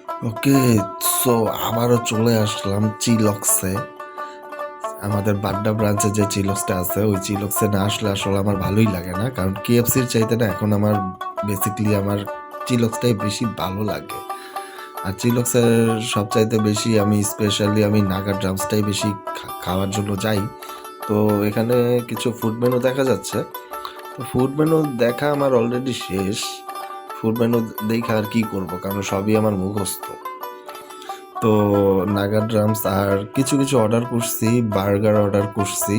ওকে, so আবারও চলে আসলাম চিলক্সে। আমাদের বাড্ডা ব্রাঞ্চে যে চিলক্সটা আছে ওই চিলক্সে না আসলে আসলে আমার ভালোই লাগে না, কারণ কেএফসির চাইতে না এখন আমার বেসিকলি আমার চিলক্সটাই বেশি ভালো লাগে। আর চিলক্সের সবচাইতে বেশি আমি স্পেশালি আমি নাগা ড্রামসটাই বেশি খাওয়ার জন্য যাই। তো এখানে কিছু ফুড মেনু দেখা যাচ্ছে। তো ফুড মেনু দেখা আমার অলরেডি শেষ। ফুড মেনু দেখে আর কি করব, কারণ সবই আমার মুখস্থ। তো নাগা ড্রামস আর কিছু কিছু অর্ডার করছি, বার্গার অর্ডার করছি।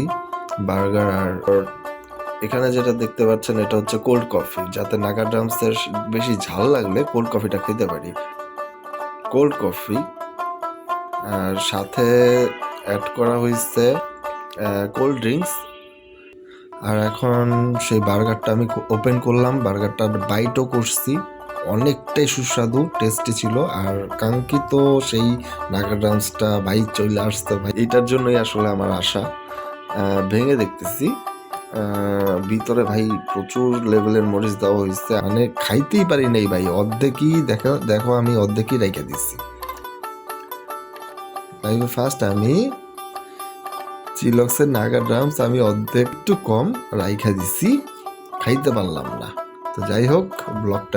বার্গার আর এখানে যেটা দেখতে পাচ্ছেন এটা হচ্ছে কোল্ড কফি, যাতে নাগা ড্রামসের বেশি ঝাল লাগলে কোল্ড কফিটা খেতে পারি। কোল্ড কফি আর সাথে অ্যাড করা হয়েছে কোল্ড ড্রিঙ্কস। আর এখন সেই বার্গারটা আমি ওপেন করলাম, বার্গারটার বাইটও করছি। অনেকটাই সুস্বাদু, টেস্টি ছিল। আর কাঙ্ক্ষিত সেই নাগা ড্রামসটা ভাই চলে আসছে ভাই, এটার জন্যই আসলে আমার আশা। ভেঙে দেখতেছি, ভিতরে ভাই প্রচুর লেভেলের মরিচ দেওয়া হয়েছে, মানে খাইতেই পারি নাই ভাই, অর্ধেকই দেখো দেখো আমি অর্ধেকই রেখে দিচ্ছি ভাই। ফার্স্ট আমি চিলক্সের নাগা ড্রামস আমি অর্ধেক একটু কম রাইখা দিছি, খাইতে পারলাম না। তো যাই হোক, ব্লগটা